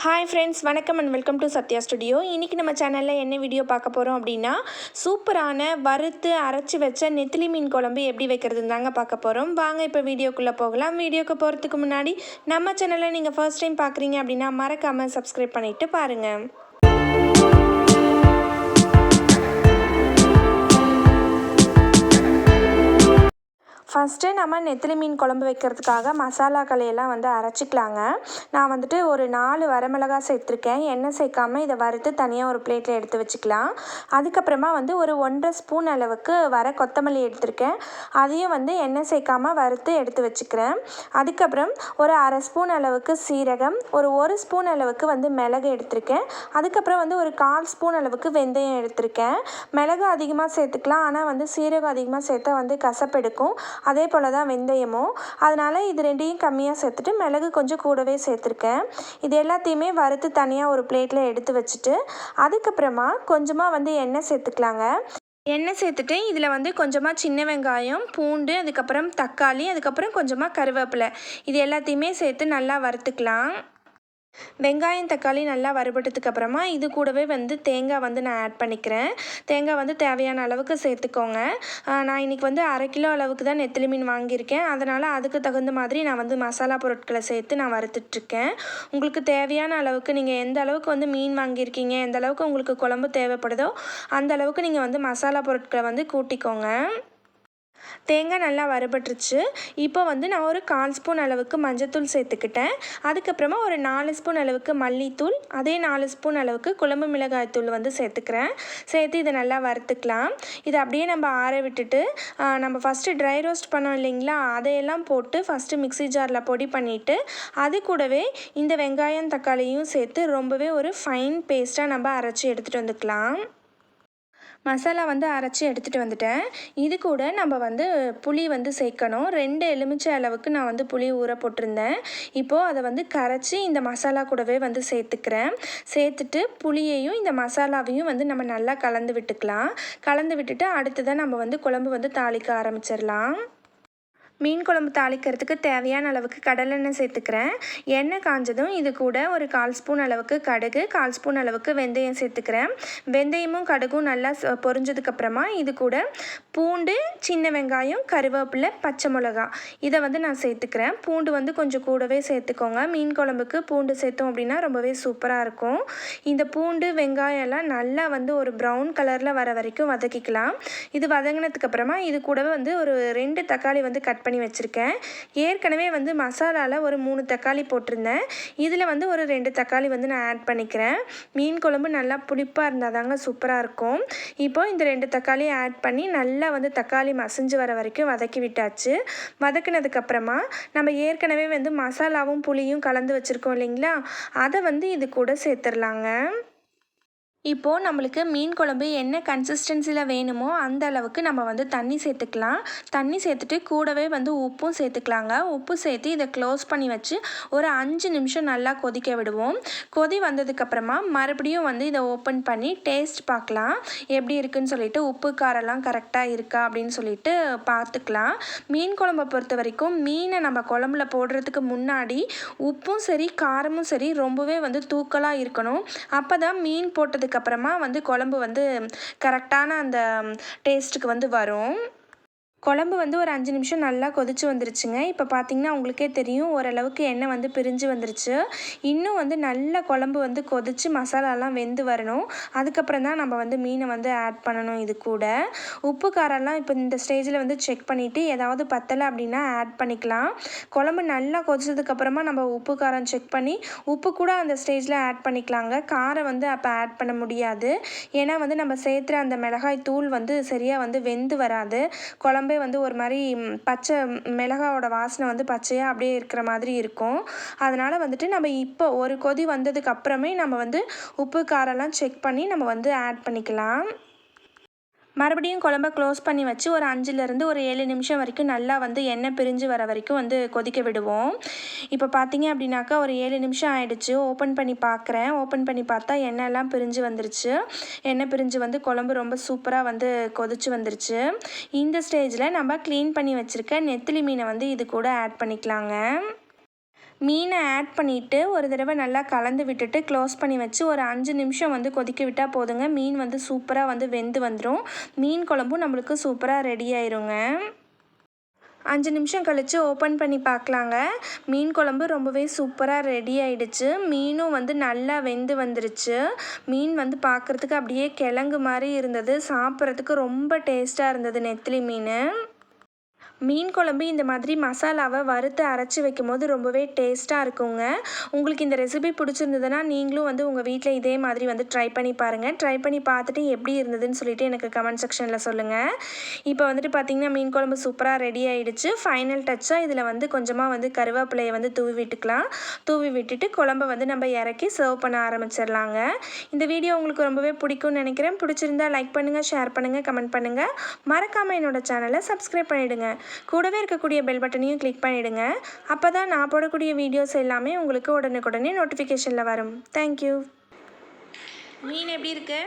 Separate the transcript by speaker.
Speaker 1: Hi friends, வணக்கம் and welcome to Sathya studio. இன்றைக்கி நம்ம சேனலில் என்ன வீடியோ பார்க்க போகிறோம் அப்படின்னா, சூப்பரான வறுத்து அரைச்சி வச்ச நெத்திலி மீன் குழம்பு எப்படி வைக்கிறதுன்னு தாங்க பார்க்க போகிறோம். வாங்க இப்போ வீடியோக்குள்ளே போகலாம். வீடியோக்கு போகிறதுக்கு முன்னாடி நம்ம சேனலை நீங்கள் ஃபர்ஸ்ட் டைம் பார்க்குறீங்க அப்படின்னா மறக்காமல் சப்ஸ்கிரைப் பண்ணிவிட்டு பாருங்கள். ஃபஸ்ட்டு நம்ம நெத்திலி மீன் குழம்பு வைக்கிறதுக்காக மசாலாக்களையெல்லாம் அரைச்சிக்கலாங்க. நான் ஒரு 4 வரமிளகாய் சேர்த்துருக்கேன். எண்ணெய் சேர்க்காமல் இதை வறுத்து தனியாக ஒரு பிளேட்டில் எடுத்து வச்சுக்கலாம். அதுக்கப்புறமா ஒரு 1.5 ஸ்பூன் அளவுக்கு கொத்தமல்லி எடுத்திருக்கேன். அதையும் எண்ணெய் சேர்க்காமல் வறுத்து எடுத்து வச்சுக்கிறேன். அதுக்கப்புறம் ஒரு 1/2 ஸ்பூன் அளவுக்கு சீரகம், ஒரு ஸ்பூன் அளவுக்கு மிளகு எடுத்திருக்கேன். அதுக்கப்புறம் ஒரு 1/4 ஸ்பூன் அளவுக்கு வெந்தயம் எடுத்திருக்கேன். மிளகு அதிகமாக சேர்த்துக்கலாம், ஆனால் சீரகம் அதிகமாக சேர்த்தா கசப்பு எடுக்கும். அதே போல் தான் வெந்தயமும். அதனால் இது ரெண்டையும் கம்மியாக சேர்த்துட்டு மிளகு கொஞ்சம் கூடவே சேர்த்துருக்கேன். இது எல்லாத்தையுமே வறுத்து தனியாக ஒரு பிளேட்டில் எடுத்து வச்சுட்டு அதுக்கப்புறமா கொஞ்சமாக எண்ணெய் சேர்த்துக்கலாங்க. எண்ணெய் சேர்த்துட்டு இதில் கொஞ்சமாக சின்ன வெங்காயம், பூண்டு, அதுக்கப்புறம் தக்காளி, அதுக்கப்புறம் கொஞ்சமாக கருவேப்பிலை, இது எல்லாத்தையுமே சேர்த்து நல்லா வறுத்துக்கலாம். வெங்காயம் தக்காளி நல்லா வறுபட்டதுக்கு அப்புறமா இது கூடவே தேங்காய் நான் ஆட் பண்ணிக்கிறேன். தேங்காய் தேவையான அளவுக்கு சேர்த்துக்கோங்க. நான் இன்றைக்கி 1/2 கிலோ அளவுக்கு தான் நெத்திலி மீன் வாங்கியிருக்கேன். அதனால் அதுக்கு தகுந்த மாதிரி நான் மசாலா பொருட்களை சேர்த்து நான் வறுத்துட்ருக்கேன். உங்களுக்கு தேவையான அளவுக்கு நீங்கள் எந்த அளவுக்கு மீன் வாங்கியிருக்கீங்க, எந்த அளவுக்கு உங்களுக்கு குழம்பு தேவைப்படுதோ அந்த அளவுக்கு நீங்கள் மசாலா பொருட்களை கூட்டிக்கோங்க. தேங்காய் நல்லா வறுபட்டுருச்சு. இப்போ நான் ஒரு 1/4 ஸ்பூன் அளவுக்கு மஞ்சத்தூள் சேர்த்துக்கிட்டேன். அதுக்கப்புறமா ஒரு 4 ஸ்பூன் அளவுக்கு மல்லித்தூள், அதே 4 ஸ்பூன் அளவுக்கு குழம்பு மிளகாய் தூள் சேர்த்துக்கிறேன். சேர்த்து இதை நல்லா வறுத்துக்கலாம். இதை அப்படியே நம்ம ஆற விட்டுட்டு நம்ம ஃபஸ்ட்டு ட்ரை ரோஸ்ட் பண்ணோம் இல்லைங்களா, அதையெல்லாம் போட்டு ஃபஸ்ட்டு மிக்ஸி ஜாரில் பொடி பண்ணிவிட்டு அது கூடவே இந்த வெங்காயம் தக்காளியும் சேர்த்து ரொம்பவே ஒரு ஃபைன் பேஸ்ட்டாக நம்ம அரைச்சி எடுத்துகிட்டு வந்துக்கலாம். மசாலா அரைச்சி எடுத்துகிட்டு வந்துட்டேன். இது கூட நம்ம புளி சேர்க்கணும். 2 எலுமிச்சை அளவுக்கு நான் புளி ஊற போட்டிருந்தேன். இப்போது அதை கரைச்சி இந்த மசாலா கூடவே சேர்த்துக்கிறேன். சேர்த்துட்டு புளியையும் இந்த மசாலாவையும் நம்ம நல்லா கலந்து விட்டுக்கலாம். கலந்து விட்டுட்டு அடுத்ததாக நம்ம குழம்பு தாளிக்க ஆரம்பிச்சிடலாம். மீன் குழம்பு தாளிக்கிறதுக்கு தேவையான அளவுக்கு கடலெண்ணெய் சேர்த்துக்கிறேன். எண்ணெய் காஞ்சதும் இது கூட ஒரு 1/4 ஸ்பூன் அளவுக்கு கடுகு, 1/4 ஸ்பூன் அளவுக்கு வெந்தயம் சேர்த்துக்கிறேன். வெந்தயமும் கடுகும் நல்லா பொரிஞ்சதுக்கப்புறமா இது கூட பூண்டு, சின்ன வெங்காயம், கருவேப்பிலை, பச்சை மிளகா, இதை நான் சேர்த்துக்கிறேன். பூண்டு கொஞ்சம் கூடவே சேர்த்துக்கோங்க. மீன் குழம்புக்கு பூண்டு சேர்த்தோம் அப்படின்னா ரொம்பவே சூப்பராக இருக்கும். இந்த பூண்டு வெங்காயம் எல்லாம் நல்லா ஒரு ப்ரௌன் கலரில் வர வரைக்கும் வதக்கிக்கலாம். இது வதங்கினதுக்கப்புறமா இது கூடவே ஒரு 2 தக்காளி கட் பண்ணி வச்சுருக்கேன். ஏற்கனவே மசாலாவில் ஒரு 3 தக்காளி போட்டிருந்தேன். இதில் ஒரு 2 தக்காளி நான் ஆட் பண்ணிக்கிறேன். மீன் குழம்பு நல்லா புளிப்பாக இருந்தால் தாங்க சூப்பராக இருக்கும். இப்போ இந்த 2 தக்காளியை ஆட் பண்ணி நல்லா தக்காளி மசிஞ்சு வர வரைக்கும் வதக்கி விட்டாச்சு. வதக்கினதுக்கப்புறமா நம்ம ஏற்கனவே மசாலாவும் புளியும் கலந்து வச்சுருக்கோம் இல்லைங்களா, அதை இது கூட சேர்த்துடலாங்க. இப்போது நம்மளுக்கு மீன் குழம்பு என்ன கன்சிஸ்டன்சியில் வேணுமோ அந்த அளவுக்கு நம்ம தண்ணி சேர்த்துக்கலாம். தண்ணி சேர்த்துட்டு கூடவே உப்பும் சேர்த்துக்கலாங்க. உப்பு சேர்த்து இதை க்ளோஸ் பண்ணி வச்சு ஒரு 5 நிமிஷம் நல்லா கொதிக்க விடுவோம். கொதி வந்ததுக்கப்புறமா மறுபடியும் இதை ஓப்பன் பண்ணி டேஸ்ட் பார்க்கலாம், எப்படி இருக்குதுன்னு சொல்லிட்டு உப்பு காரெல்லாம் கரெக்டாக இருக்கா அப்படின்னு சொல்லிட்டு பார்த்துக்கலாம். மீன் குழம்பை பொறுத்த வரைக்கும் மீனை நம்ம குழம்புல போடுறதுக்கு முன்னாடி உப்பும் சரி காரமும் சரி ரொம்பவே தூக்கலாக இருக்கணும். அப்போ தான் மீன் போட்டதுக்கு அப்புறமா குழம்பு கரெக்டான அந்த டேஸ்ட்டுக்கு வரும். குழம்பு ஒரு 5 நிமிஷம் நல்லா கொதிச்சு வந்துருச்சுங்க. இப்போ பார்த்திங்கன்னா உங்களுக்கே தெரியும், ஓரளவுக்கு எண்ணெய் பிரிஞ்சு வந்துருச்சு. இன்னும் நல்லா குழம்பு கொதிச்சு மசாலாலாம் வெந்து வரணும். அதுக்கப்புறம் தான் நம்ம மீனை ஆட் பண்ணணும். இது கூட உப்பு காரெல்லாம் இப்போ இந்த ஸ்டேஜில் செக் பண்ணிவிட்டு ஏதாவது பத்தலை அப்படின்னா ஆட் பண்ணிக்கலாம். குழம்பு நல்லா கொதிச்சதுக்கப்புறமா நம்ம உப்பு காரம் செக் பண்ணி உப்பு கூட அந்த ஸ்டேஜில் ஆட் பண்ணிக்கலாங்க. காரம் அப்போ ஆட் பண்ண முடியாது. ஏன்னா நம்ம சேர்த்துற அந்த மிளகாய் தூள் சரியாக வெந்து வராது. குழம்பு ஒரு மாதிரி பச்சை மிளகாயோட வாசனை பச்சையாக அப்படியே இருக்கிற மாதிரி இருக்கும். அதனால் நம்ம இப்போ ஒரு கொதி வந்ததுக்கு அப்புறமே நம்ம உப்பு காரெல்லாம் செக் பண்ணி நம்ம ஆட் பண்ணிக்கலாம். மறுபடியும் குழம்ப க்ளோஸ் பண்ணி வச்சு ஒரு 5லேருந்து ஒரு 7 நிமிஷம் வரைக்கும் நல்லா எண்ணெய் பிரிஞ்சு வர வரைக்கும் கொதிக்க விடுவோம். இப்போ பார்த்தீங்க அப்படின்னாக்கா ஒரு 7 நிமிஷம் ஆயிடுச்சு. ஓப்பன் பண்ணி பார்க்குறேன். ஓப்பன் பண்ணி பார்த்தா எண்ணெய்லாம் பிரிஞ்சு வந்துருச்சு. எண்ணெய் பிரிஞ்சு குழம்பு ரொம்ப சூப்பராக கொதிச்சு வந்துருச்சு. இந்த ஸ்டேஜில் நம்ம க்ளீன் பண்ணி வச்சுருக்க நெத்திலி மீனை இது கூட ஆட் பண்ணிக்கலாங்க. மீனை ஆட் பண்ணிவிட்டு ஒரு தடவை நல்லா கலந்து விட்டுட்டு க்ளோஸ் பண்ணி வச்சு ஒரு 5 நிமிஷம் வந்து கொதிக்க விட்டால் போதுங்க. மீன் வந்து சூப்பராக வந்து வெந்து வந்துடும். மீன் குழம்பும் நம்மளுக்கு சூப்பராக ரெடி ஆயிருங்க. 5 நிமிஷம் கழித்து ஓப்பன் பண்ணி பார்க்கலாங்க. மீன் குழம்பு ரொம்பவே சூப்பராக ரெடி ஆகிடுச்சு. மீனும் வந்து நல்லா வெந்து வந்துருச்சு. மீன் வந்து பார்க்குறதுக்கு அப்படியே கிழங்கு மாதிரி இருந்தது. சாப்பிட்றதுக்கு ரொம்ப டேஸ்ட்டாக இருந்தது நெத்திலி மீன். மீன் குழம்பு இந்த மாதிரி மசாலாவை வறுத்து அரைச்சி வைக்கும்போது ரொம்பவே டேஸ்ட்டாக இருக்குங்க. உங்களுக்கு இந்த ரெசிபி பிடிச்சிருந்ததுன்னா நீங்களும் வந்து உங்கள் வீட்டில் இதே மாதிரி வந்து ட்ரை பண்ணி பாருங்கள். ட்ரை பண்ணி பார்த்துட்டு எப்படி இருந்ததுன்னு சொல்லிட்டு எனக்கு கமெண்ட் செக்ஷனில் சொல்லுங்கள். இப்போ வந்துட்டு பார்த்திங்கன்னா மீன் குழம்பு சூப்பராக ரெடி ஆகிடுச்சு. ஃபைனல் டச்சாக இதில் வந்து கொஞ்சமாக வந்து கருவேப்பிலையை வந்து தூவி விட்டுக்கலாம். தூவி விட்டுட்டு குழம்பை வந்து நம்ம இறக்கி சர்வ் பண்ண ஆரம்பிச்சிடலாங்க. இந்த வீடியோ உங்களுக்கு ரொம்பவே பிடிக்கும்னு நினைக்கிறேன். பிடிச்சிருந்தா லைக் பண்ணுங்கள், ஷேர் பண்ணுங்கள், கமெண்ட் பண்ணுங்கள். மறக்காமல் என்னோடய சேனலை சப்ஸ்கிரைப் பண்ணிவிடுங்க. கூடவே இருக்கக்கூடிய பெல் பட்டனையும் கிளிக் பண்ணிவிடுங்க. அப்போ தான் நான் போடக்கூடிய வீடியோஸ் எல்லாமே உங்களுக்கு உடனுக்குடனே நோட்டிஃபிகேஷனில் வரும். தேங்க்யூ. மீன் எப்படி இருக்கு?